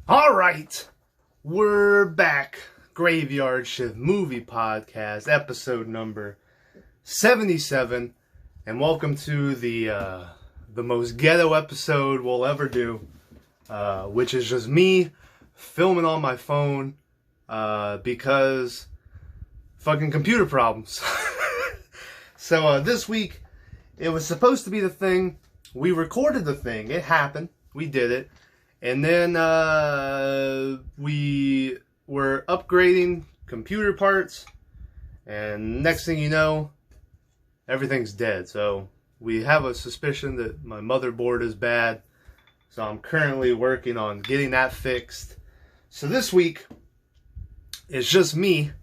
All right, we're back. Graveyard Shift Movie Podcast, episode number 77, and welcome to the most ghetto episode we'll ever do, which is just me filming on my phone because fucking computer problems. So this week, it was supposed to be the thing. We recorded the thing. It happened. We did it. And then we were upgrading computer parts, and next thing you know, everything's dead. So we have a suspicion that my motherboard is bad. So I'm currently working on getting that fixed. So this week, it's just me,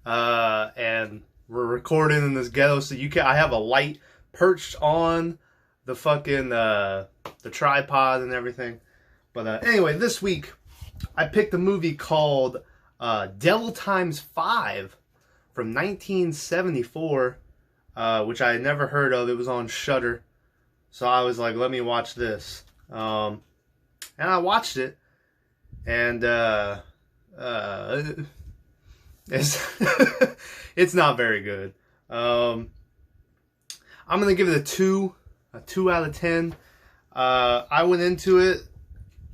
and we're recording in this ghetto. So I have a light perched on the fucking the tripod and everything. But anyway, this week, I picked a movie called Devil Times 5 from 1974, which I had never heard of. It was on Shudder. So I was like, let me watch this. And I watched it. And it's, it's not very good. I'm going to give it a 2 out of 10. I went into it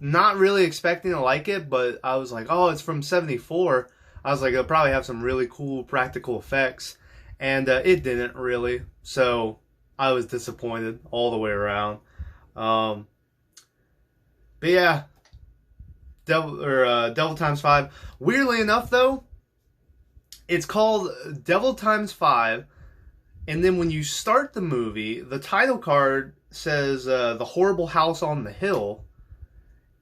not really expecting to like it, but I was like, oh, it's from 74. I was like, it'll probably have some really cool practical effects. And it didn't really. So I was disappointed all the way around. But yeah, Devil Times 5. Weirdly enough, though, it's called Devil Times 5. And then when you start the movie, the title card says The Horrible House on the Hill.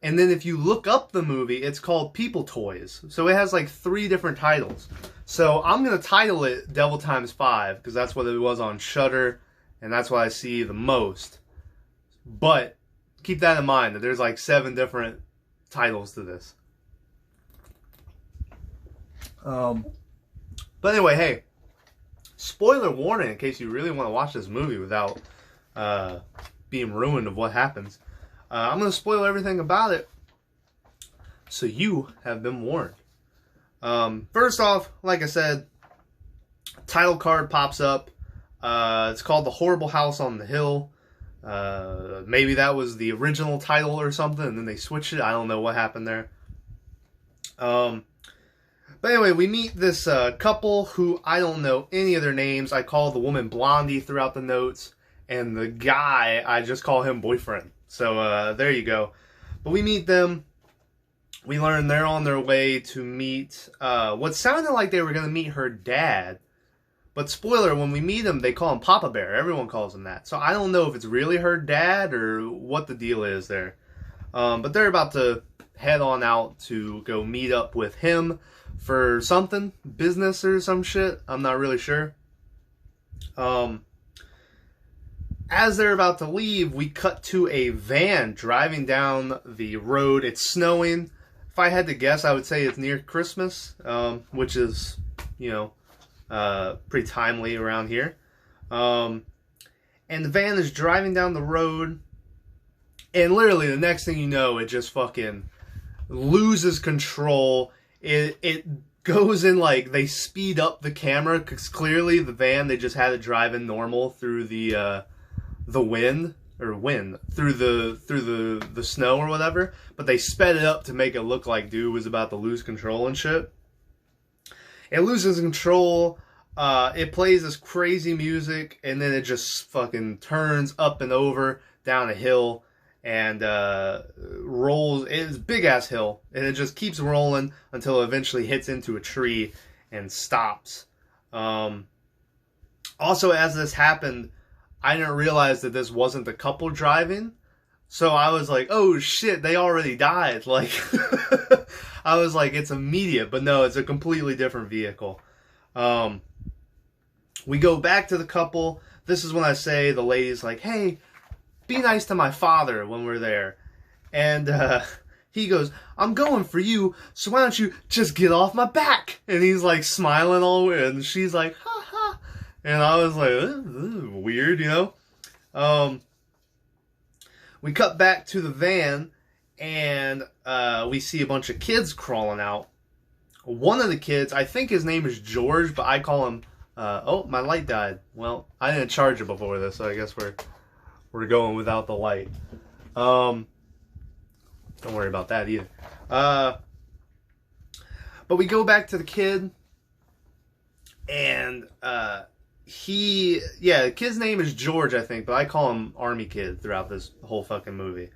And then if you look up the movie, it's called People Toys. So it has like 3 different titles. So I'm going to title it Devil Times 5 because that's what it was on Shudder. And that's what I see the most. But keep that in mind that there's like 7 different titles to this. But anyway, hey. Spoiler warning in case you really want to watch this movie without being ruined of what happens. I'm going to spoil everything about it, so you have been warned. First off, like I said, title card pops up. It's called The Horrible House on the Hill. Maybe that was the original title or something, and then they switched it. I don't know what happened there. But anyway, we meet this couple who I don't know any of their names. I call the woman Blondie throughout the notes, and the guy, I just call him Boyfriend. So there you go. But we meet them. We learn they're on their way to meet what sounded like they were going to meet her dad. But spoiler, when we meet him, they call him Papa Bear. Everyone calls him that. So I don't know if it's really her dad or what the deal is there. But they're about to head on out to go meet up with him for something. Business or some shit. I'm not really sure. As they're about to leave, we cut to a van driving down the road. It's snowing. If I had to guess, I would say it's near Christmas, which is, you know, pretty timely around here. And the van is driving down the road, and literally the next thing you know, it just fucking loses control. It goes in, like, they speed up the camera, because clearly the van, they just had it driving normal through the wind through the snow or whatever, but they sped it up to make it look like dude was about to lose control and shit. It loses control. It plays this crazy music, and then it just fucking turns up and over down a hill and rolls. It's a big ass hill, and it just keeps rolling until it eventually hits into a tree and stops. Also, as this happened, I didn't realize that this wasn't the couple driving. So I was like, oh shit, they already died. Like, I was like, it's immediate. But no, it's a completely different vehicle. We go back to the couple. This is when I say the lady's like, hey, be nice to my father when we're there. And he goes, I'm going for you, so why don't you just get off my back? And he's like smiling all weird. And she's like, ha ha. And I was like, this is weird, you know? We cut back to the van, and we see a bunch of kids crawling out. One of the kids, I think his name is George, but I call him, oh, my light died. Well, I didn't charge it before this, so I guess we're going without the light. Don't worry about that either. But we go back to the kid, and the kid's name is George, I think, but I call him Army Kid throughout this whole fucking movie.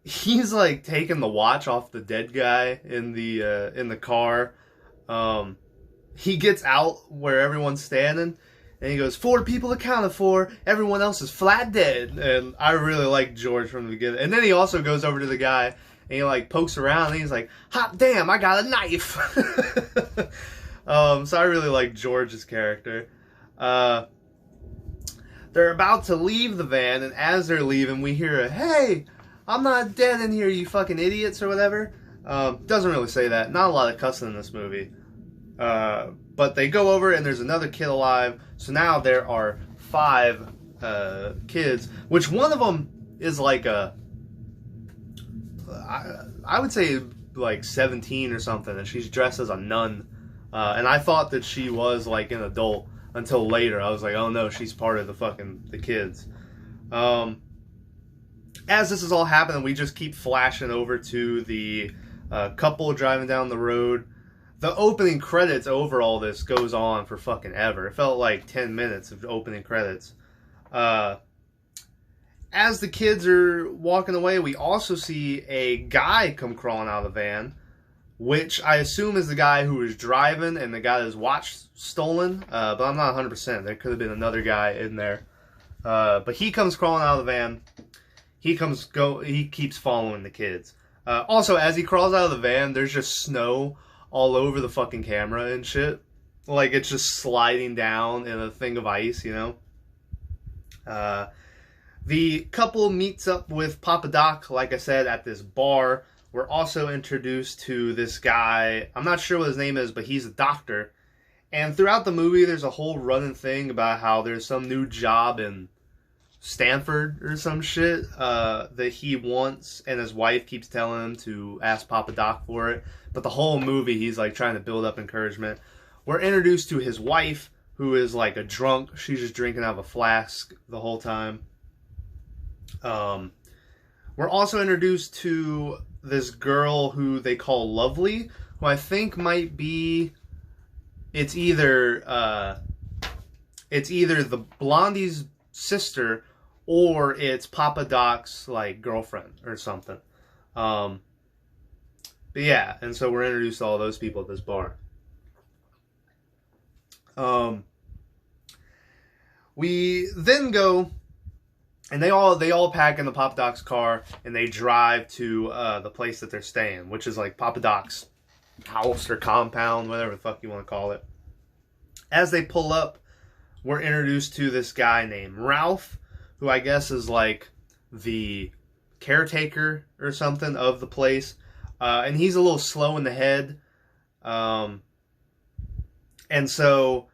He's like taking the watch off the dead guy in the car. He gets out where everyone's standing, and he goes, 4 people accounted for, everyone else is flat dead. And I really like George from the beginning. And then he also goes over to the guy, and he like pokes around, and he's like, hot damn, I got a knife. So I really like George's character. They're about to leave the van, and as they're leaving, we hear a, hey, I'm not dead in here, you fucking idiots, or whatever. Doesn't really say that. Not a lot of cussing in this movie. But they go over, and there's another kid alive. So now there are 5 kids, which one of them is like I would say like 17 or something, and she's dressed as a nun. And I thought that she was like an adult until later. I was like, oh no, she's part of the kids. As this is all happening, we just keep flashing over to the couple driving down the road. The opening credits over all this goes on for fucking ever. It felt like 10 minutes of opening credits. As the kids are walking away, we also see a guy come crawling out of the van, which I assume is the guy who was driving and the guy his watch stolen, but I'm not 100%. There could have been another guy in there. But he comes crawling out of the van. He keeps following the kids. Also, as he crawls out of the van, there's just snow all over the fucking camera and shit. Like, it's just sliding down in a thing of ice, you know? The couple meets up with Papa Doc, like I said, at this bar. We're also introduced to this guy. I'm not sure what his name is, but he's a doctor. And throughout the movie, there's a whole running thing about how there's some new job in Stanford or some shit that he wants, and his wife keeps telling him to ask Papa Doc for it. But the whole movie, he's like trying to build up encouragement. We're introduced to his wife, who is like a drunk. She's just drinking out of a flask the whole time. We're also introduced to this girl who they call Lovely, who I think might be, it's either the Blondie's sister or it's Papa Doc's like girlfriend or something. But yeah, and so we're introduced to all those people at this bar. We then go, and they all pack in the Papa Doc's car, and they drive to the place that they're staying, which is like Papa Doc's house or compound, whatever the fuck you want to call it. As they pull up, we're introduced to this guy named Ralph, who I guess is like the caretaker or something of the place. And he's a little slow in the head. And so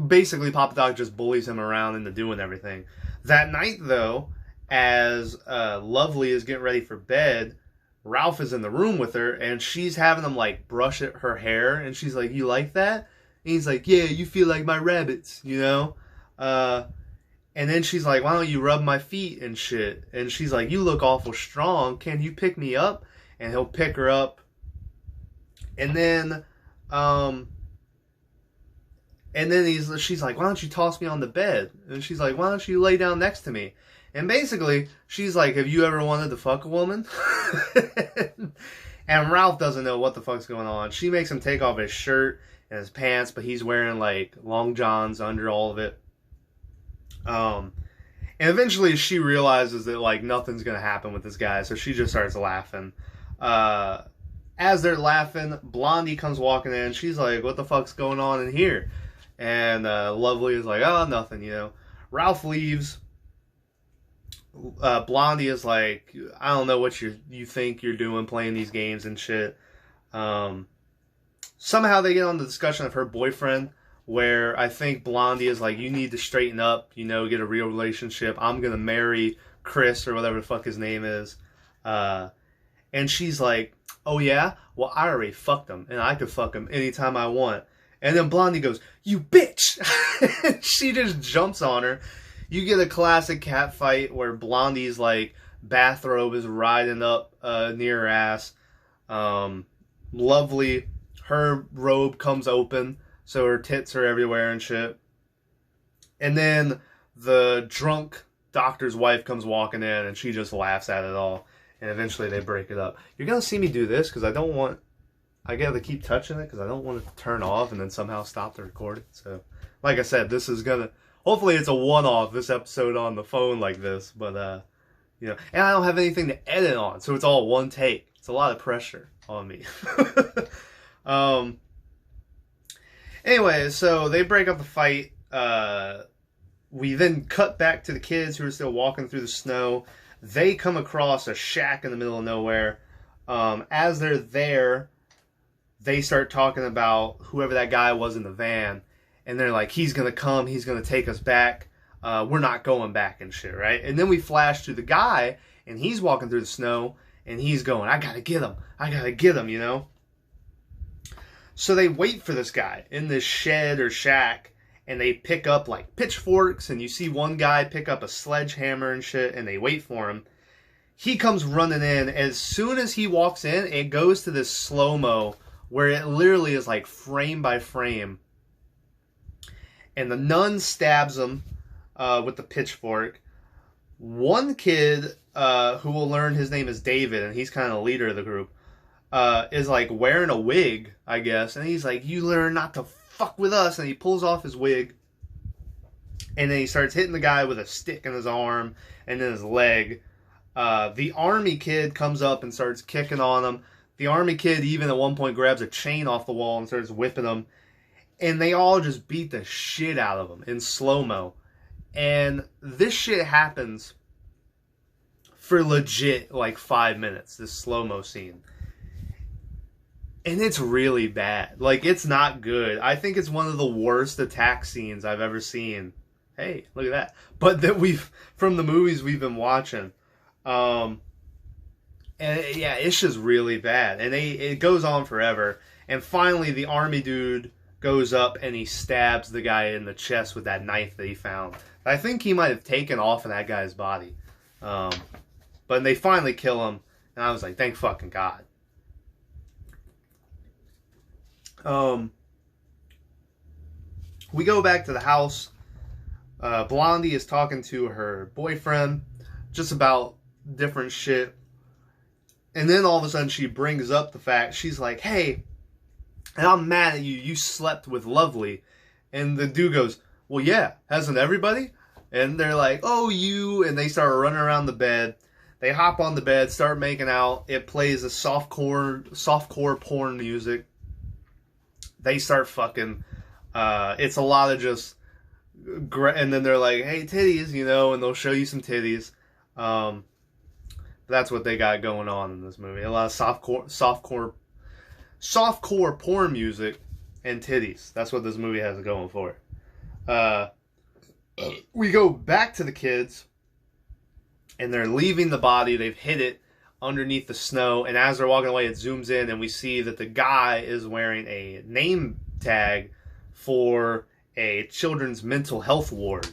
basically Papa Doc just bullies him around into doing everything. That night, though, as Lovely is getting ready for bed, Ralph is in the room with her, and she's having him like brush at her hair, and she's like, "You like that?" And he's like, "Yeah, you feel like my rabbits, you know?" And then she's like, "Why don't you rub my feet and shit?" And she's like, "You look awful strong. Can you pick me up?" And he'll pick her up. And then she's like, "Why don't you toss me on the bed?" And she's like, "Why don't you lay down next to me?" And basically, she's like, "Have you ever wanted to fuck a woman?" And Ralph doesn't know what the fuck's going on. She makes him take off his shirt and his pants, but he's wearing like long johns under all of it. And eventually she realizes that like nothing's gonna happen with this guy, so she just starts laughing. As they're laughing, Blondie comes walking in. She's like, "What the fuck's going on in here?" And Lovely is like, "Oh, nothing, you know." Ralph leaves. Blondie is like, "I don't know what you think you're doing playing these games and shit." Somehow they get on the discussion of her boyfriend, where I think Blondie is like, "You need to straighten up, you know, get a real relationship. I'm gonna marry Chris or whatever the fuck his name is. And she's like, oh yeah? Well, I already fucked him, and I could fuck him anytime I want. And then Blondie goes, you bitch! She just jumps on her. You get a classic cat fight where Blondie's like bathrobe is riding up near her ass. Lovely. Her robe comes open, so her tits are everywhere and shit. And then the drunk doctor's wife comes walking in, and she just laughs at it all. And eventually they break it up. You're going to see me do this because I got to keep touching it because I don't want it to turn off and then somehow stop the recording. So, like I said, this is going to, hopefully it's a one-off, this episode on the phone like this. But, you know, and I don't have anything to edit on, so it's all one take. It's a lot of pressure on me. Anyway, so they break up the fight. We then cut back to the kids who are still walking through the snow. They come across a shack in the middle of nowhere. As they're there, they start talking about whoever that guy was in the van. And they're like, he's going to come. He's going to take us back. We're not going back and shit, right? And then we flash to the guy, and he's walking through the snow. And he's going, I got to get him. I got to get him, you know? So they wait for this guy in this shed or shack. And they pick up like pitchforks, and you see one guy pick up a sledgehammer and shit, and they wait for him. He comes running in. As soon as he walks in, it goes to this slow-mo where it literally is like frame by frame. And the nun stabs him with the pitchfork. One kid, who will learn his name is David, and he's kind of the leader of the group, is like wearing a wig, I guess. And he's like, you learn not to fuck with us. And he pulls off his wig, and then he starts hitting the guy with a stick in his arm and then his leg. The army kid comes up and starts kicking on him. The army kid even at one point grabs a chain off the wall and starts whipping him, and they all just beat the shit out of him in slow-mo. And this shit happens for legit like 5 minutes, this slow-mo scene. And it's really bad. Like, it's not good. I think it's one of the worst attack scenes I've ever seen. Hey, look at that. But that from the movies we've been watching. And yeah, it's just really bad. And it goes on forever. And finally, the army dude goes up and he stabs the guy in the chest with that knife that he found. I think he might have taken off of that guy's body. But they finally kill him. And I was like, thank fucking God. We go back to the house. Blondie is talking to her boyfriend just about different shit. And then all of a sudden she brings up the fact, she's like, hey, and I'm mad at you. You slept with Lovely. And the dude goes, well, yeah, hasn't everybody? And they're like, oh, you. And they start running around the bed. They hop on the bed, start making out. It plays a softcore porn music. They start fucking. It's a lot of just, and then they're like, "Hey, titties," you know, and they'll show you some titties. That's what they got going on in this movie. A lot of softcore porn music and titties. That's what this movie has going for it. We go back to the kids, and they're leaving the body. They've hid it underneath the snow, and as they're walking away, it zooms in, and we see that the guy is wearing a name tag for a children's mental health ward.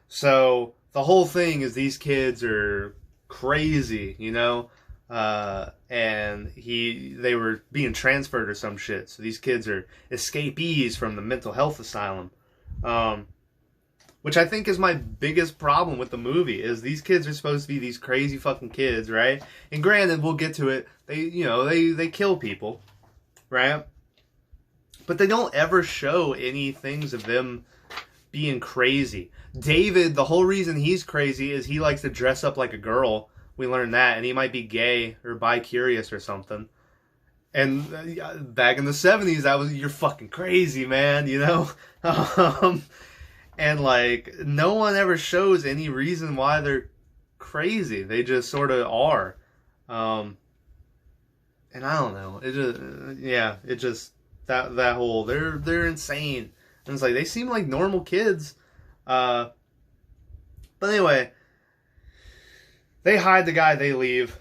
So the whole thing is these kids are crazy, you know, and they were being transferred or some shit. So these kids are escapees from the mental health asylum. Which I think is my biggest problem with the movie, is these kids are supposed to be these crazy fucking kids, right? And granted, we'll get to it, they kill people, right? But they don't ever show any things of them being crazy. David, the whole reason he's crazy is he likes to dress up like a girl. We learned that, and he might be gay or bi-curious or something. And back in the 70s, you're fucking crazy, man, you know? And, like, no one ever shows any reason why they're crazy. They just sort of are. And I don't know. It just, that whole, they're insane. And it's like, they seem like normal kids. But anyway, They hide the guy, they leave.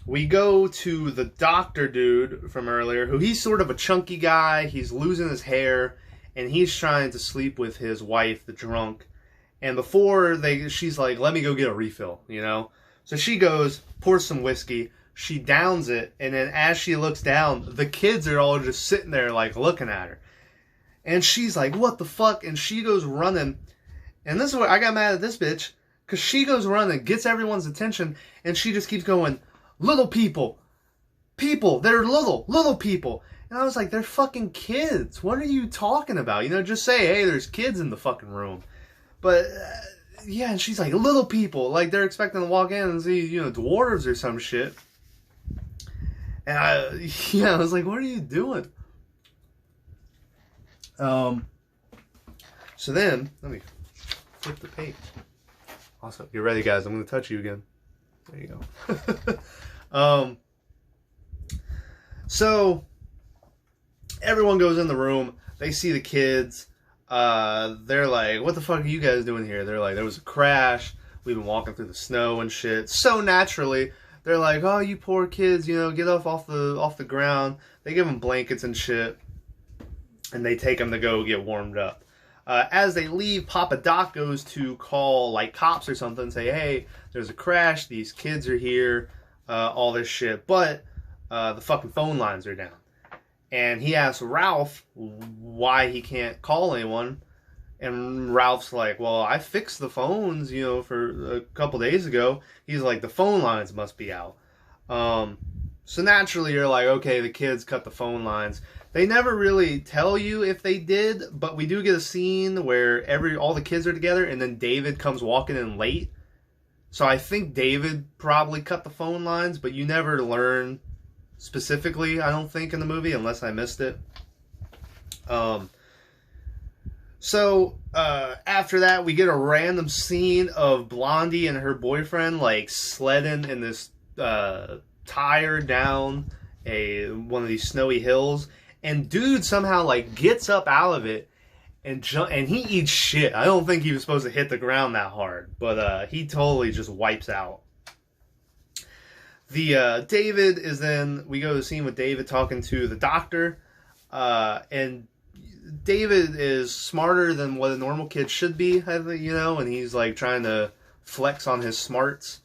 We go to the doctor dude from earlier, who he's sort of a chunky guy. He's losing his hair, and he's trying to sleep with his wife, the drunk. And before she's like, let me go get a refill, you know? So she goes, pours some whiskey, she downs it, and then as she looks down, the kids are all just sitting there, like, looking at her. And she's like, what the fuck? And she goes running. And this is where I got mad at this bitch, because she goes running, gets everyone's attention, and she just keeps going, little people, they're little people. And I was like, they're fucking kids. What are you talking about? You know, just say, hey, there's kids in the fucking room. But, yeah, and she's like, little people. Like, they're expecting to walk in and see, you know, dwarves or some shit. And I was like, what are you doing? So then, let me flip the page. Also, you're ready, guys. I'm going to touch you again. There you go. So, everyone goes in the room. They see the kids. They're like, what the fuck are you guys doing here? They're like, there was a crash. We've been walking through the snow and shit. So naturally, they're like, oh, you poor kids, you know, get off the ground. They give them blankets and shit. And they take them to go get warmed up. As they leave, Papa Doc goes to call, like, cops or something and say, hey, there's a crash, these kids are here, all this shit. But the fucking phone lines are down. And he asks Ralph why he can't call anyone. And Ralph's like, well, I fixed the phones, you know, for a couple days ago. He's like, the phone lines must be out. So naturally, you're like, okay, the kids cut the phone lines. They never really tell you if they did, but we do get a scene where all the kids are together, and then David comes walking in late. So I think David probably cut the phone lines, but you never learn specifically, I don't think, in the movie, unless I missed it. So after that, we get a random scene of Blondie and her boyfriend, like, sledding in this tire down one of these snowy hills. And dude somehow, like, gets up out of it and he eats shit. I don't think he was supposed to hit the ground that hard, but he totally just wipes out. David is then, we go to the scene with David talking to the doctor, and David is smarter than what a normal kid should be, I think, you know, and he's like trying to flex on his smarts.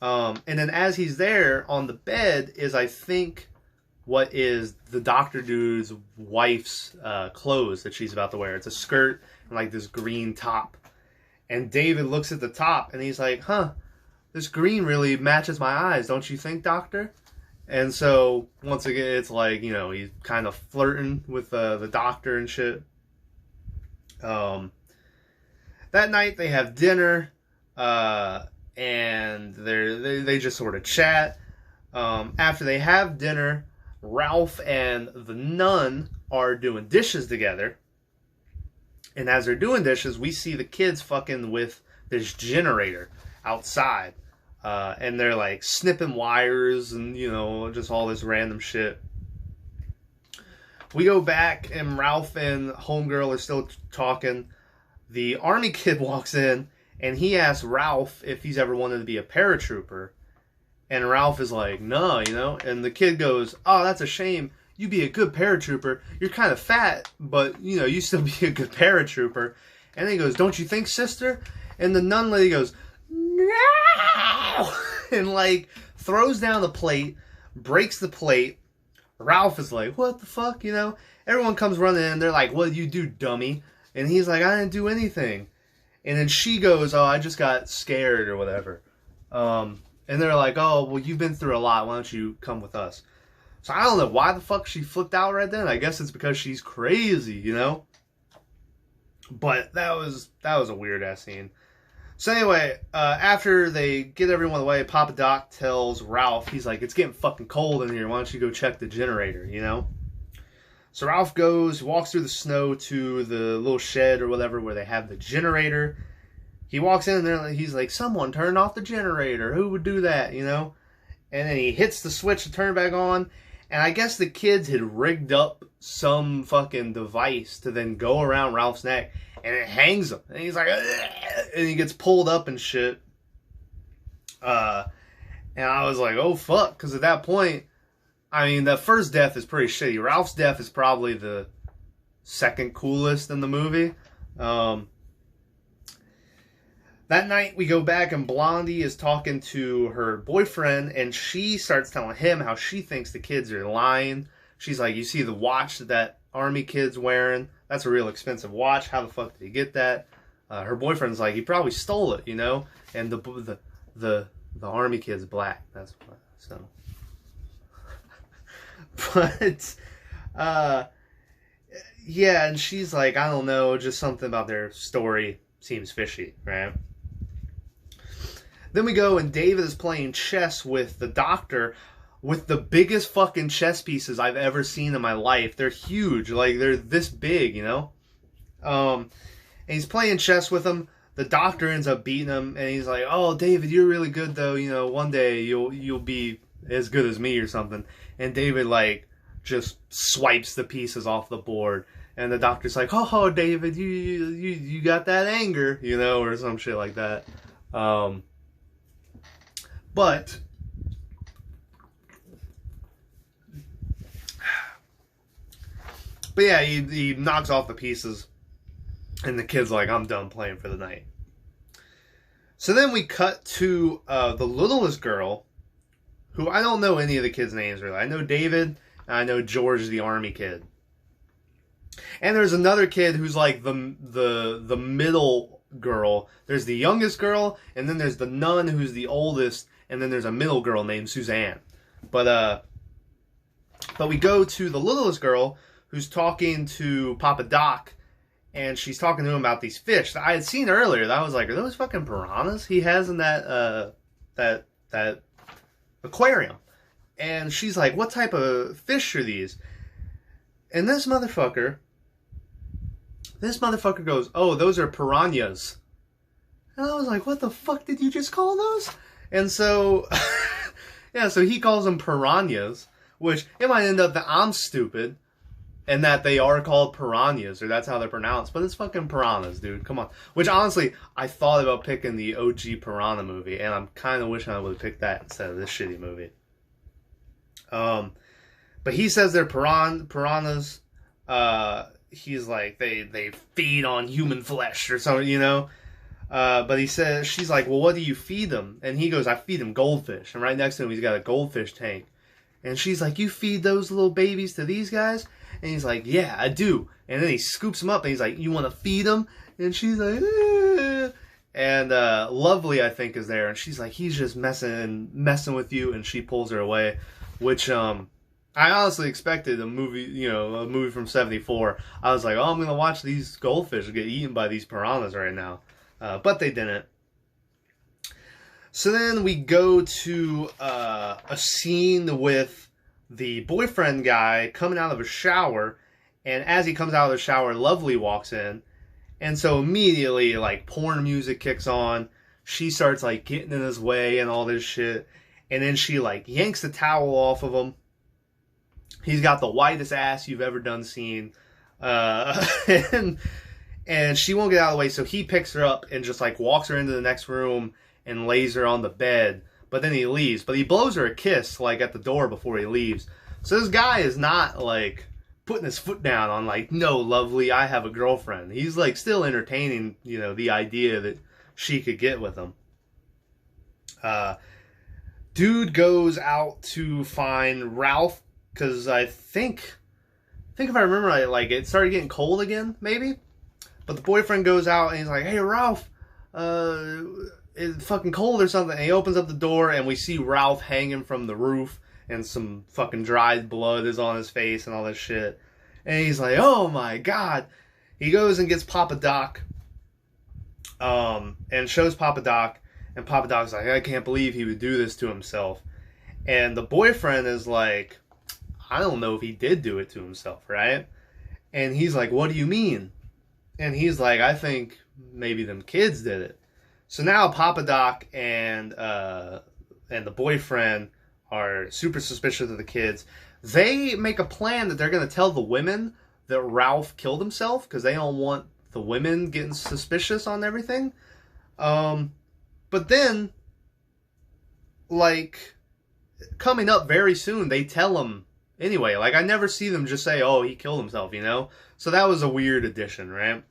And then as he's there on the bed is, I think, what is the doctor dude's wife's clothes that she's about to wear. It's a skirt and like this green top. And David looks at the top and he's like, huh, this green really matches my eyes, don't you think, doctor? And so, once again, it's like, you know, he's kind of flirting with the doctor and shit. That night, they have dinner, and they just sort of chat. After they have dinner, Ralph and the nun are doing dishes together. And as they're doing dishes, we see the kids fucking with this generator outside. And they're like snipping wires and, you know, just all this random shit. We go back and Ralph and Homegirl are still talking. The army kid walks in and he asks Ralph if he's ever wanted to be a paratrooper. And Ralph is like, no, you know. And the kid goes, oh, that's a shame. You be a good paratrooper. You're kind of fat, but, you know, you still be a good paratrooper. And then he goes, don't you think, sister? And the nun lady goes, no! And, like, throws down the plate, breaks the plate. Ralph is like, what the fuck, you know? Everyone comes running in. They're like, what did you do, dummy? And he's like, I didn't do anything. And then she goes, oh, I just got scared or whatever. And they're like, oh, well, you've been through a lot. Why don't you come with us? So I don't know why the fuck she flipped out right then. I guess it's because she's crazy, you know? But that was a weird-ass scene. So anyway, after they get everyone away, Papa Doc tells Ralph, he's like, it's getting fucking cold in here. Why don't you go check the generator, you know? So Ralph goes, walks through the snow to the little shed or whatever where they have the generator. He walks in and he's like, someone turn off the generator. Who would do that, you know? And then he hits the switch to turn it back on. And I guess the kids had rigged up some fucking device to then go around Ralph's neck. And it hangs him. And he's like, ugh! And he gets pulled up and shit. Uh, and I was like, oh fuck, because at that point, I mean, the first death is pretty shitty. Ralph's death is probably the second coolest in the movie. That night we go back and Blondie is talking to her boyfriend and she starts telling him how she thinks the kids are lying. She's like, you see the watch that army kid's wearing? That's a real expensive watch. How the fuck did he get that? Her boyfriend's like, he probably stole it, you know? And the army kid's black. That's what, so. But, yeah, and she's like, I don't know, just something about their story seems fishy, right? Then we go and David is playing chess with the doctor with the biggest fucking chess pieces I've ever seen in my life. They're huge, like they're this big, you know? And he's playing chess with him. The doctor ends up beating him and he's like, oh, David, you're really good though, you know, one day you'll be as good as me or something. And David like just swipes the pieces off the board. And the doctor's like, oh, David, you got that anger, you know, or some shit like that. But yeah, he knocks off the pieces, and the kid's like, I'm done playing for the night. So then we cut to the littlest girl, who I don't know any of the kids' names really. I know David, and I know George, the army kid. And there's another kid who's like the middle girl. There's the youngest girl, and then there's the nun who's the oldest, and then there's a middle girl named Suzanne. But we go to the littlest girl who's talking to Papa Doc, and she's talking to him about these fish that I had seen earlier. That I was like, are those fucking piranhas he has in that that aquarium? And she's like, what type of fish are these? And this motherfucker goes, oh, those are piranhas. And I was like, what the fuck did you just call those? And so, yeah, so he calls them piranhas, which it might end up that I'm stupid and that they are called piranhas, or that's how they're pronounced, but it's fucking piranhas, dude. Come on. Which, honestly, I thought about picking the OG Piranha movie, and I'm kind of wishing I would have picked that instead of this shitty movie. But he says they're piranhas. He's like, they feed on human flesh or something, you know? But he says, she's like, well, what do you feed them? And he goes, I feed them goldfish. And right next to him, he's got a goldfish tank. And she's like, you feed those little babies to these guys? And he's like, yeah, I do. And then he scoops them up and he's like, you want to feed them? And she's like, eh. And Lovely, I think, is there. And she's like, he's just messing with you. And she pulls her away, which I honestly expected a movie from '74. I was like, oh, I'm going to watch these goldfish get eaten by these piranhas right now. But they didn't. So then we go to a scene with the boyfriend guy coming out of a shower, and as he comes out of the shower, Lovely walks in, and so immediately, like, porn music kicks on. She starts, like, getting in his way and all this shit, and then she, like, yanks the towel off of him. He's got the whitest ass you've ever done seen, and she won't get out of the way, so he picks her up and just, like, walks her into the next room and lays her on the bed. But then he leaves. But he blows her a kiss, like, at the door before he leaves. So this guy is not, like, putting his foot down on, like, no, Lovely, I have a girlfriend. He's, like, still entertaining, you know, the idea that she could get with him. Dude goes out to find Ralph, because I think if I remember right, like, it started getting cold again, maybe? But the boyfriend goes out and he's like, hey, Ralph, it's fucking cold or something. And he opens up the door and we see Ralph hanging from the roof and some fucking dried blood is on his face and all this shit. And he's like, oh my god. He goes and gets Papa Doc and shows Papa Doc, and Papa Doc's like, I can't believe he would do this to himself. And the boyfriend is like, I don't know if he did do it to himself, right? And he's like, what do you mean? And he's like, I think maybe them kids did it. So now Papa Doc and the boyfriend are super suspicious of the kids. They make a plan that they're going to tell the women that Ralph killed himself because they don't want the women getting suspicious on everything. But then like, coming up very soon, they tell him anyway. Like, I never see them just say, oh, he killed himself, you know? So that was a weird addition, right?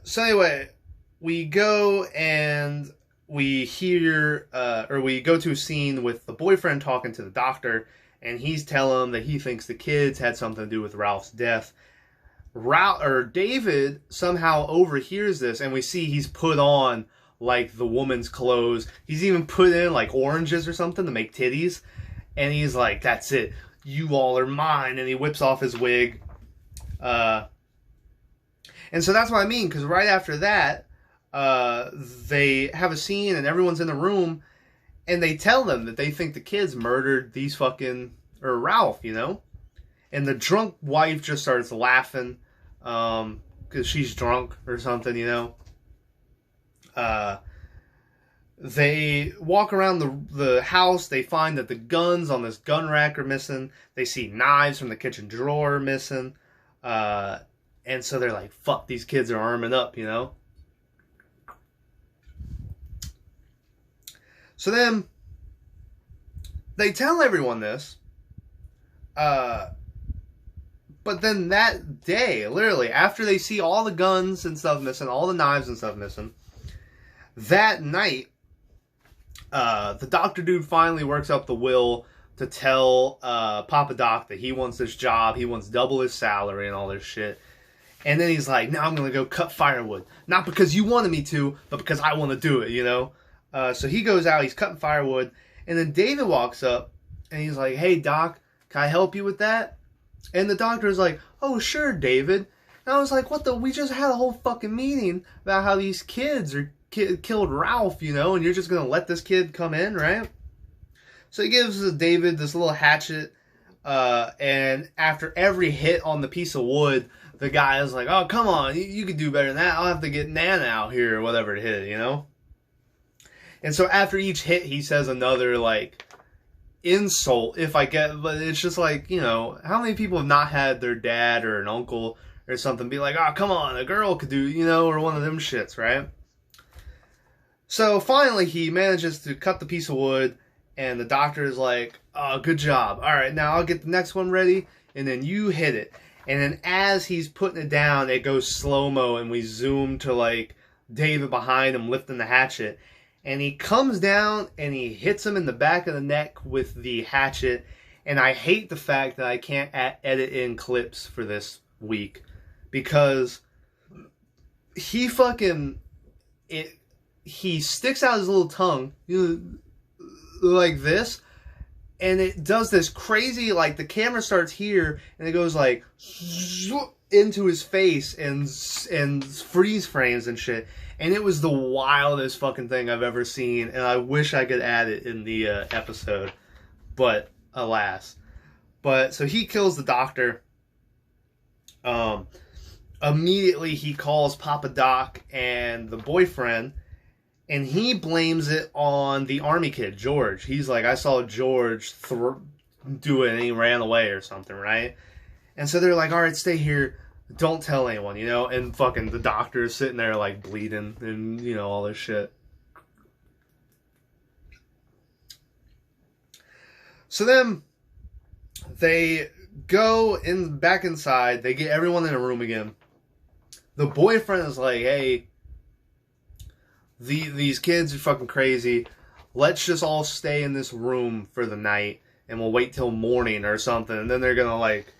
So anyway, we go and we hear, or we go to a scene with the boyfriend talking to the doctor, and he's telling him that he thinks the kids had something to do with Ralph's death. David somehow overhears this, and we see he's put on, like, the woman's clothes. He's even put in, like, oranges or something to make titties. And he's like, that's it. You all are mine. And he whips off his wig. And so that's what I mean, because right after that, they have a scene and everyone's in the room, and they tell them that they think the kids murdered these or Ralph, you know? And the drunk wife just starts laughing, because she's drunk or something, you know? They walk around the house. They find that the guns on this gun rack are missing. They see knives from the kitchen drawer missing. And so they're like, fuck, these kids are arming up, you know? So then, they tell everyone this. But then that day, literally, after they see all the guns and stuff missing, all the knives and stuff missing, that night, the doctor dude finally works up the will to tell Papa Doc that he wants this job, he wants double his salary and all this shit. And then he's like, now I'm going to go cut firewood. Not because you wanted me to, but because I want to do it, you know? So he goes out, he's cutting firewood, and then David walks up, and he's like, hey, Doc, can I help you with that? And the doctor is like, oh, sure, David. And I was like, what the? We just had a whole fucking meeting about how these kids killed Ralph, you know, and you're just going to let this kid come in, right? So he gives David this little hatchet, and after every hit on the piece of wood, the guy is like, oh, come on, you could do better than that. I'll have to get Nana out here or whatever to hit it, you know? And so after each hit, he says another, like, insult, but it's just like, you know, how many people have not had their dad or an uncle or something be like, oh, come on, a girl could do, you know, or one of them shits, right? So finally he manages to cut the piece of wood, and the doctor is like, oh, good job. All right, now I'll get the next one ready, and then you hit it. And then as he's putting it down, it goes slow-mo, and we zoom to, like, David behind him lifting the hatchet. And he comes down, and he hits him in the back of the neck with the hatchet. And I hate the fact that I can't edit in clips for this week, because he sticks out his little tongue, you know, like this, and it does this crazy, like, the camera starts here, and it goes, like, into his face, and freeze frames and shit, and it was the wildest fucking thing I've ever seen, and I wish I could add it in the episode, but alas. But, so he kills the doctor. Immediately he calls Papa Doc and the boyfriend, and he blames it on the army kid, George. He's like, I saw George do it and he ran away or something, right? And so they're like, all right, stay here. Don't tell anyone, you know? And fucking the doctor is sitting there, like, bleeding and, you know, all this shit. So then they go back inside. They get everyone in a room again. The boyfriend is like, hey, these kids are fucking crazy. Let's just all stay in this room for the night, and we'll wait till morning or something. And then they're gonna, like,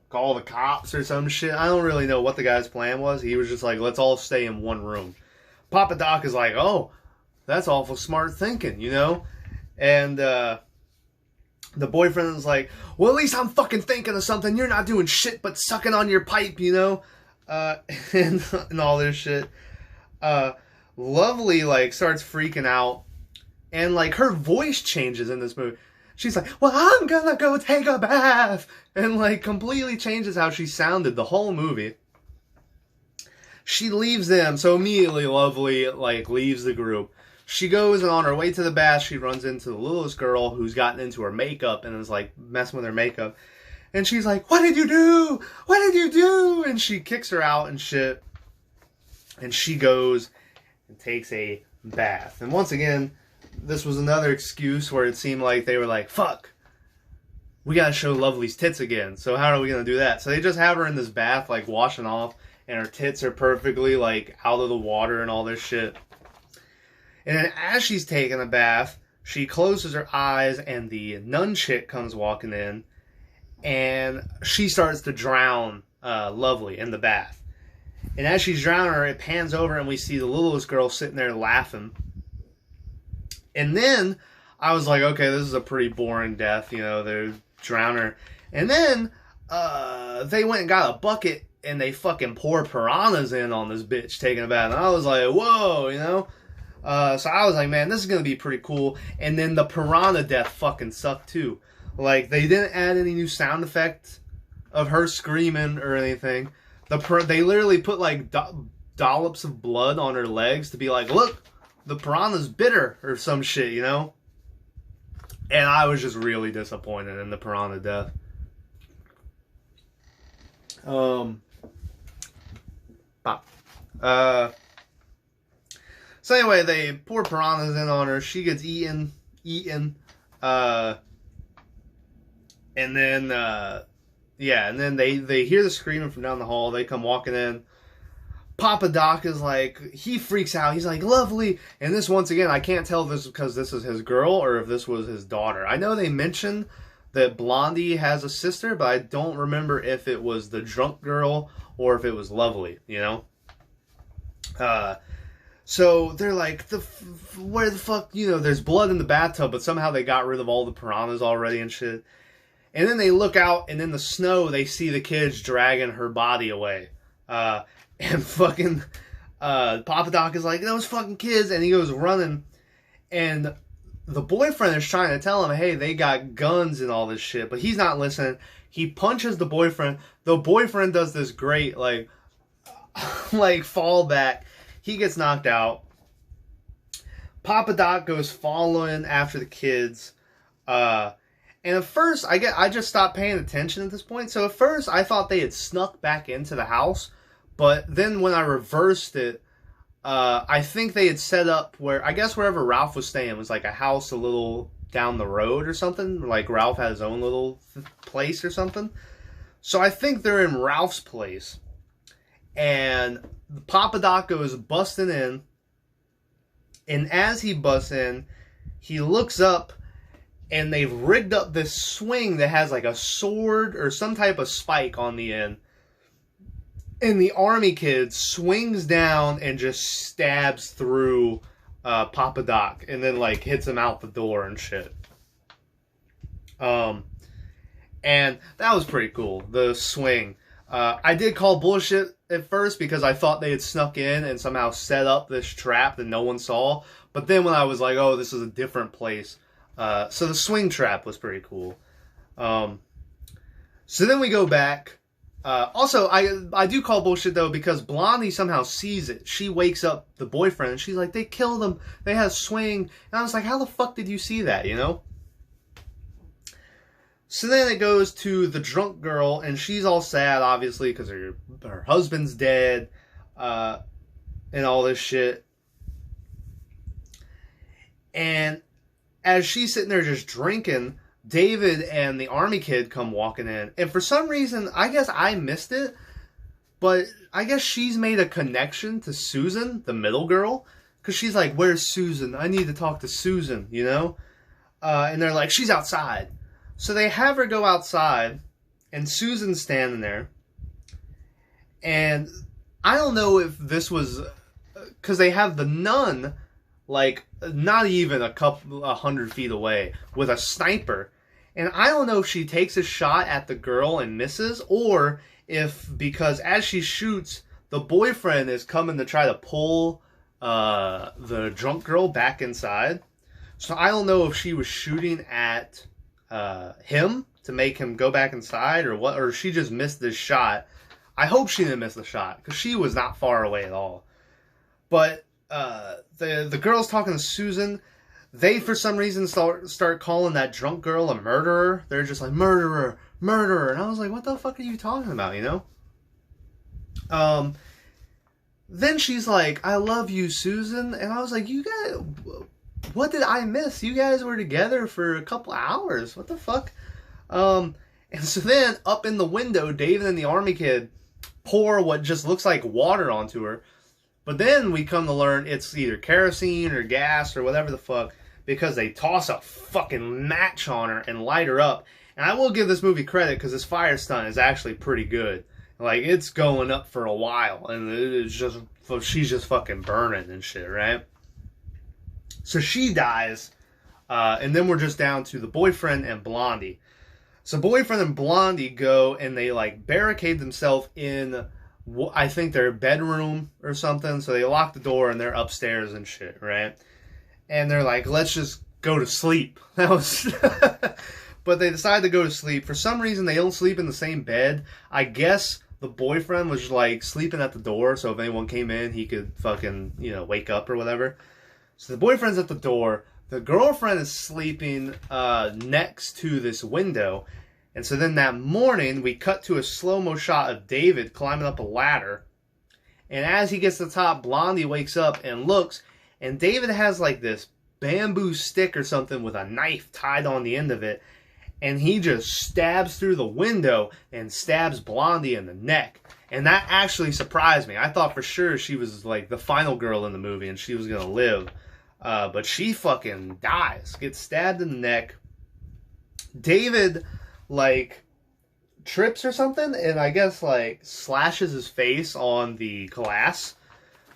call the cops or some shit. I don't really know what the guy's plan was. He was just like, let's all stay in one room. Papa Doc is like, oh, that's awful smart thinking, you know? And the boyfriend is like, well, at least I'm fucking thinking of something. You're not doing shit but sucking on your pipe, you know? And all this shit. Lovely, like, starts freaking out, and, like, her voice changes in this movie. She's like, well, I'm gonna go take a bath, and, like, completely changes how she sounded the whole movie. She leaves them, so immediately Lovely, like, leaves the group. She goes, and on her way to the bath, she runs into the littlest girl who's gotten into her makeup and is, like, messing with her makeup. And she's like, what did you do? What did you do? And she kicks her out and shit. And she goes and takes a bath. And once again, this was another excuse where it seemed like they were like, fuck, we gotta show Lovely's tits again. So how are we gonna do that? So they just have her in this bath, like, washing off, and her tits are perfectly, like, out of the water and all this shit. And then as she's taking a bath, she closes her eyes, and the nun chick comes walking in, and she starts to drown Lovely in the bath. And as she's drowning her, it pans over, and we see the littlest girl sitting there laughing. And then I was like, okay, this is a pretty boring death, you know, they drown her. And then they went and got a bucket, and they fucking pour piranhas in on this bitch taking a bath. And I was like, whoa, you know? So I was like, man, this is going to be pretty cool. And then the piranha death fucking sucked too. Like, they didn't add any new sound effect of her screaming or anything. They literally put, like, dollops of blood on her legs to be like, look, the piranha's bitter or some shit, you know? And I was just really disappointed in the piranha death. So anyway, they pour piranhas in on her. She gets eaten. And then, yeah, and then they hear the screaming from down the hall. They come walking in. Papa Doc is like, he freaks out. He's like, Lovely. And this, once again, I can't tell if this is because this is his girl or if this was his daughter. I know they mentioned that Blondie has a sister, but I don't remember if it was the drunk girl or if it was Lovely, you know? So they're like, where the fuck, you know, there's blood in the bathtub, but somehow they got rid of all the piranhas already and shit. And then they look out, and in the snow, they see the kids dragging her body away. And fucking Papa Doc is like, those fucking kids, and he goes running, and the boyfriend is trying to tell him, hey, they got guns and all this shit, but he's not listening. He punches the boyfriend. The boyfriend does this great, like fall back. He gets knocked out. Papa Doc goes following after the kids. And at first, I just stopped paying attention at this point. So at first, I thought they had snuck back into the house. But then when I reversed it, I think they had set up where, I guess wherever Ralph was staying was like a house a little down the road or something. Like Ralph had his own little place or something. So I think they're in Ralph's place. And Papa Doc goes busting in. And as he busts in, he looks up, and they've rigged up this swing that has like a sword or some type of spike on the end. And the army kid swings down and just stabs through Papa Doc, and then like hits him out the door and shit. And that was pretty cool, the swing. I did call bullshit at first because I thought they had snuck in and somehow set up this trap that no one saw. But then when I was like, oh, this is a different place. So the swing trap was pretty cool. So then we go back. Also, I do call bullshit, though, because Blondie somehow sees it. She wakes up the boyfriend, and she's like, they killed him. They had a swing. And I was like, how the fuck did you see that, you know? So then it goes to the drunk girl, and she's all sad, obviously, because her husband's dead, and all this shit. And as she's sitting there just drinking, David and the army kid come walking in. And for some reason, I guess I missed it, but I guess she's made a connection to Susan, the middle girl, because she's like, where's Susan? I need to talk to Susan, you know? And they're like, she's outside. So they have her go outside, and Susan's standing there. And I don't know if this was, because they have the nun, like, not even a couple 100 feet away with a sniper. And I don't know if she takes a shot at the girl and misses, or if, because as she shoots, the boyfriend is coming to try to pull the drunk girl back inside. So I don't know if she was shooting at him to make him go back inside or what, or she just missed this shot. I hope she didn't miss the shot, because she was not far away at all. But the girls talking to Susan, they for some reason start calling that drunk girl a murderer. They're just like, murderer, murderer. And I was like, what the fuck are you talking about, you know? Then she's like, I love you, Susan. And I was like, you got, what did I miss? You guys were together for a couple hours. What the fuck? And so then, up in the window, David and the army kid pour what just looks like water onto her. But then we come to learn it's either kerosene or gas or whatever the fuck, because they toss a fucking match on her and light her up. And I will give this movie credit, because this fire stunt is actually pretty good. Like, it's going up for a while, and it's just, she's just fucking burning and shit, right? So she dies, and then we're just down to the boyfriend and Blondie. So boyfriend and Blondie go, and they, like, barricade themselves in, I think, their bedroom or something. So they lock the door, and they're upstairs and shit, right? And they're like, let's just go to sleep. That was... But they decide to go to sleep. For some reason, they don't sleep in the same bed. I guess the boyfriend was, like, sleeping at the door, so if anyone came in, he could fucking, you know, wake up or whatever. So the boyfriend's at the door. The girlfriend is sleeping next to this window. And so then that morning, we cut to a slow-mo shot of David climbing up a ladder. And as he gets to the top, Blondie wakes up and looks. And David has, like, this bamboo stick or something with a knife tied on the end of it. And he just stabs through the window and stabs Blondie in the neck. And that actually surprised me. I thought for sure she was, like, the final girl in the movie and she was going to live. But she fucking dies. Gets stabbed in the neck. David, like, trips or something and I guess, like, slashes his face on the glass.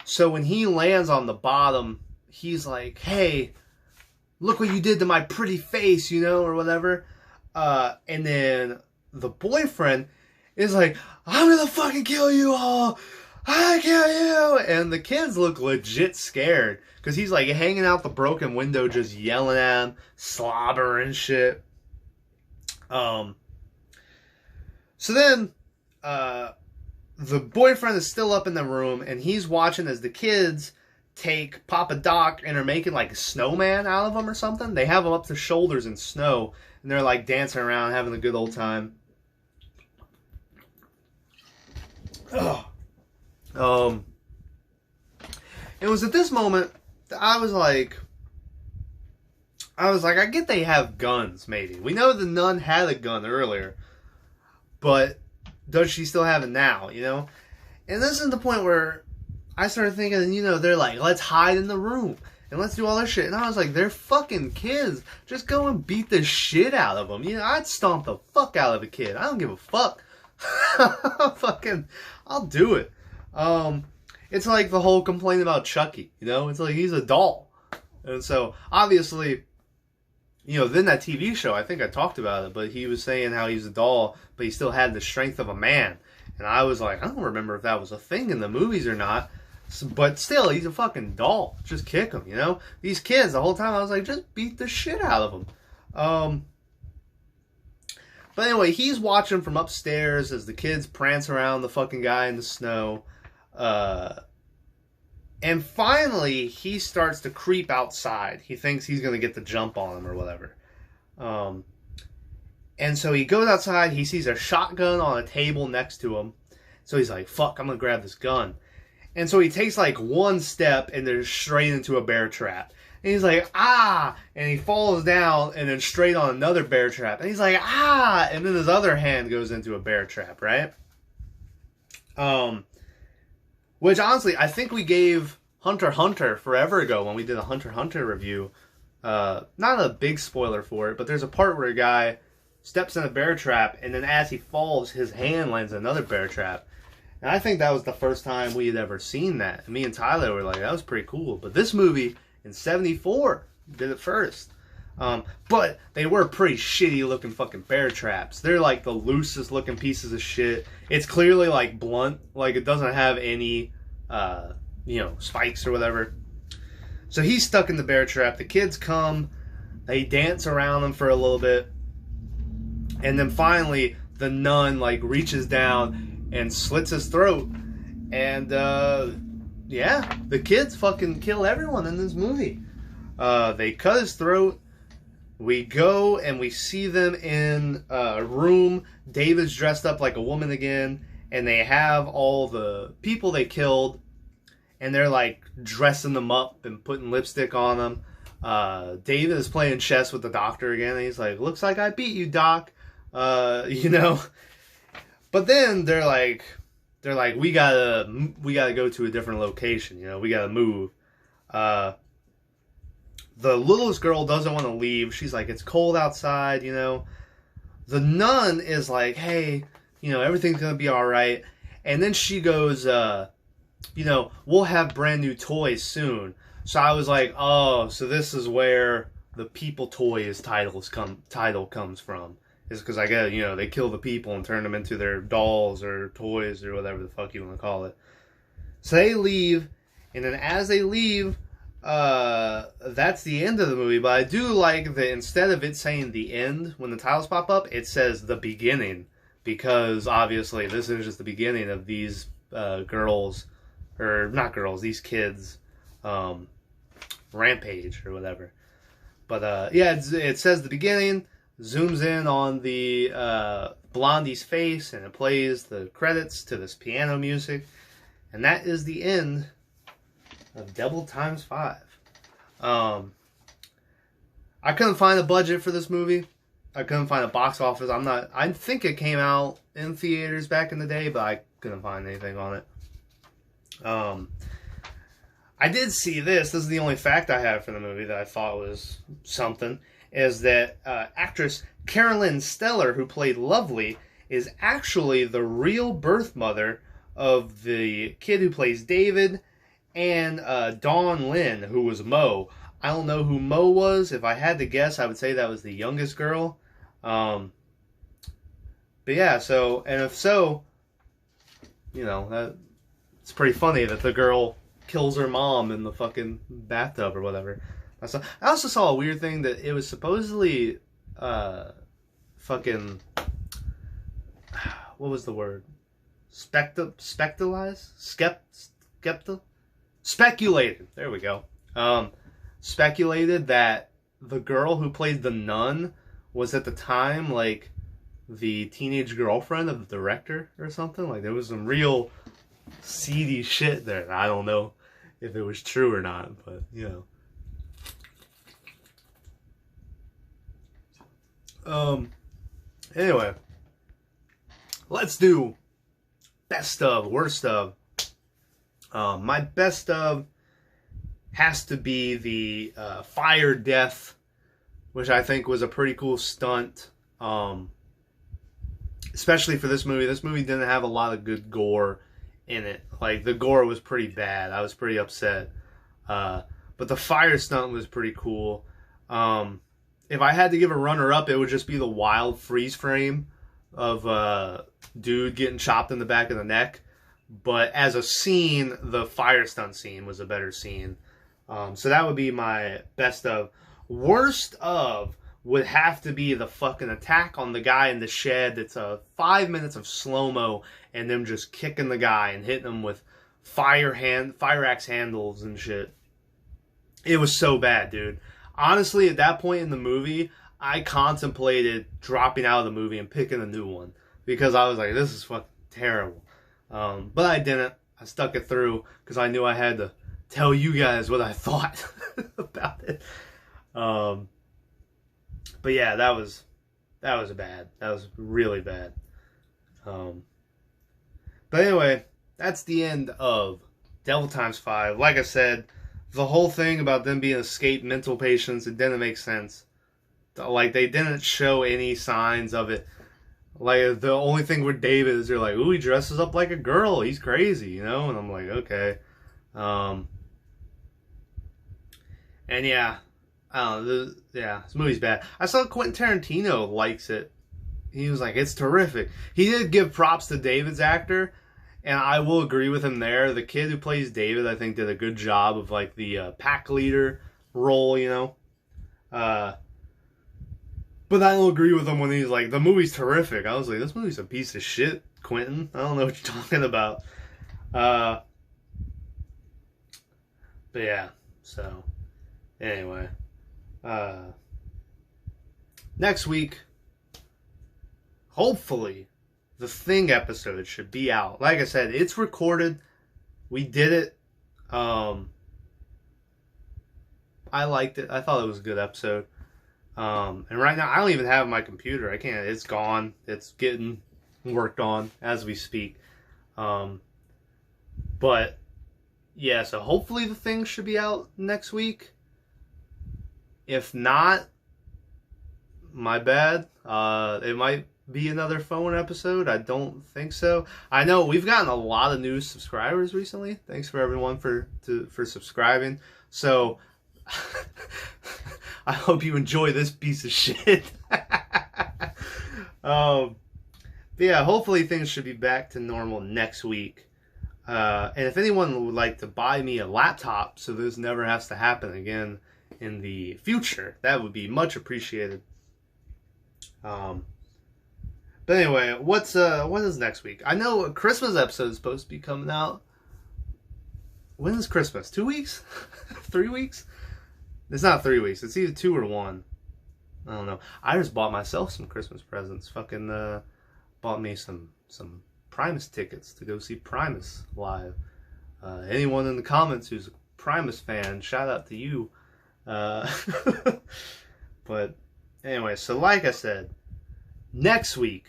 So when he lands on the bottom, he's like, hey, look what you did to my pretty face, you know, or whatever. And then the boyfriend is like, I'm gonna fucking kill you all. I kill you. And the kids look legit scared. Because he's like hanging out the broken window just yelling at him. Slobber and shit. So then, the boyfriend is still up in the room. And he's watching as the kids take Papa Doc and are making like a snowman out of him or something. They have him up to shoulders in snow. And they're like dancing around, having a good old time. Ugh. It was at this moment that I was like, I get they have guns, maybe. We know the nun had a gun earlier. But does she still have it now, you know? And this is the point where I started thinking, you know, they're like, let's hide in the room. And let's do all this shit. And I was like, they're fucking kids. Just go and beat the shit out of them. You know, I'd stomp the fuck out of a kid. I don't give a fuck. I'll do it. It's like the whole complaint about Chucky. You know, it's like he's a doll. And so, obviously, you know, then that TV show, I think I talked about it, but he was saying how he's a doll, but he still had the strength of a man. And I was like, I don't remember if that was a thing in the movies or not. But still, he's a fucking doll. Just kick him, you know? These kids, the whole time I was like, just beat the shit out of them. But anyway, he's watching from upstairs as the kids prance around the fucking guy in the snow. And finally, he starts to creep outside. He thinks he's going to get the jump on him or whatever. And so he goes outside. He sees a shotgun on a table next to him. So he's like, fuck, I'm going to grab this gun. And so he takes like one step and then straight into a bear trap. And he's like, ah! And he falls down and then straight on another bear trap. And he's like, ah! And then his other hand goes into a bear trap, right? Which honestly, I think we gave Hunter x Hunter forever ago when we did a Hunter x Hunter review. Not a big spoiler for it, but there's a part where a guy steps in a bear trap and then as he falls, his hand lands in another bear trap. And I think that was the first time we had ever seen that. And me and Tyler were like, that was pretty cool. But this movie, in 1974, did it first. But they were pretty shitty looking fucking bear traps. They're like the loosest looking pieces of shit. It's clearly like blunt. Like it doesn't have any, you know, spikes or whatever. So he's stuck in the bear trap. The kids come. They dance around him for a little bit. And then finally, the nun like reaches down and slits his throat. And, yeah, the kids fucking kill everyone in this movie. They cut his throat. We go and we see them in a room. David's dressed up like a woman again. And they have all the people they killed. And they're, like, dressing them up and putting lipstick on them. David is playing chess with the doctor again, and he's like, "Looks like I beat you, Doc." You know. But then they're like, we gotta go to a different location. You know, we gotta move. The littlest girl doesn't want to leave. She's like, it's cold outside. You know. The nun is like, hey, you know, everything's gonna be all right. And then she goes, you know, we'll have brand new toys soon. So I was like, oh, so this is where the People Toys title comes from. Is because I guess, you know, they kill the people and turn them into their dolls or toys or whatever the fuck you want to call it. So they leave, and then as they leave, that's the end of the movie. But I do like that instead of it saying the end when the titles pop up, it says the beginning. Because obviously this is just the beginning of these girls, or not girls, these kids, rampage or whatever. But yeah, it says the beginning, zooms in on the Blondie's face, and it plays the credits to this piano music, and that is the end of Devil Times 5. I couldn't find a budget for this movie. I couldn't find a box office. I think it came out in theaters back in the day, but I couldn't find anything on it. I did see this. This is the only fact I have for the movie that I thought was something. Is that actress Carolyn Steller, who played Lovely, is actually the real birth mother of the kid who plays David, and Dawn Lynn, who was Mo. I don't know who Mo was. If I had to guess, I would say that was the youngest girl. But yeah, so, and if so, you know, it's pretty funny that the girl kills her mom in the fucking bathtub or whatever. I also saw a weird thing that it was supposedly, fucking, what was the word? Speculated. There we go. Speculated that the girl who played the nun was at the time, like, the teenage girlfriend of the director or something. Like, there was some real seedy shit there. I don't know if it was true or not, but, you know. Anyway, let's do best of, worst of. My best of has to be the fire death, which I think was a pretty cool stunt. Especially for this movie. This movie didn't have a lot of good gore in it. Like, the gore was pretty bad. I was pretty upset. But the fire stunt was pretty cool. If I had to give a runner-up, it would just be the wild freeze frame of dude getting chopped in the back of the neck. But as a scene, the fire stunt scene was a better scene. So that would be my best of. Worst of would have to be the fucking attack on the guy in the shed. It's 5 minutes of slow-mo and them just kicking the guy and hitting him with fire axe handles and shit. It was so bad, dude. Honestly, at that point in the movie, I contemplated dropping out of the movie and picking a new one. Because I was like, this is fucking terrible. But I didn't. I stuck it through because I knew I had to tell you guys what I thought about it. But yeah, that was bad. That was really bad. But anyway, that's the end of Devil Times 5. Like I said, the whole thing about them being escaped mental patients, it didn't make sense. Like, they didn't show any signs of it. Like, the only thing with David is they're like, ooh, he dresses up like a girl. He's crazy, you know? And I'm like, okay. And yeah, I don't know. This movie's bad. I saw Quentin Tarantino likes it. He was like, it's terrific. He did give props to David's actor, and I will agree with him there. The kid who plays David, I think, did a good job of, like, the pack leader role, you know? But I don't agree with him when he's like, the movie's terrific. I was like, this movie's a piece of shit, Quentin. I don't know what you're talking about. But yeah, so anyway. Next week, hopefully, the Thing episode should be out. Like I said, it's recorded. We did it. I liked it. I thought it was a good episode. And right now, I don't even have my computer. I can't. It's gone. It's getting worked on as we speak. But yeah, so hopefully the thing should be out next week. If not, my bad. It might be another phone episode. I don't think so. I know we've gotten a lot of new subscribers recently. Thanks for everyone for subscribing. So I hope you enjoy this piece of shit. But yeah, hopefully things should be back to normal next week. And if anyone would like to buy me a laptop so this never has to happen again in the future, that would be much appreciated. But anyway, what is next week? I know a Christmas episode is supposed to be coming out. When is Christmas? 2 weeks? 3 weeks? It's not 3 weeks. It's either 2 or 1. I don't know. I just bought myself some Christmas presents. Fucking bought me some Primus tickets to go see Primus live. Anyone in the comments who's a Primus fan, shout out to you. But anyway, so like I said, next week,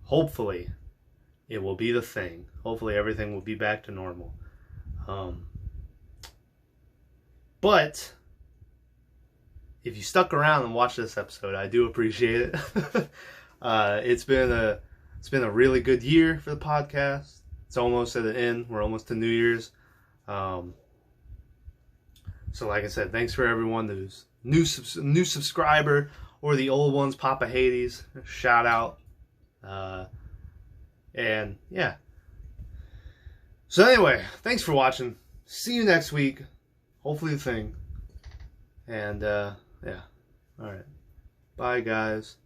hopefully, it will be the thing. Hopefully everything will be back to normal. But if you stuck around and watched this episode, I do appreciate it. It's been a really good year for the podcast. It's almost at the end. We're almost to New Year's. So like I said, thanks for everyone who's new subscriber or the old ones, Papa Hades. Shout out. And yeah. So anyway, thanks for watching. See you next week. Hopefully the thing. And yeah. Alright. Bye guys.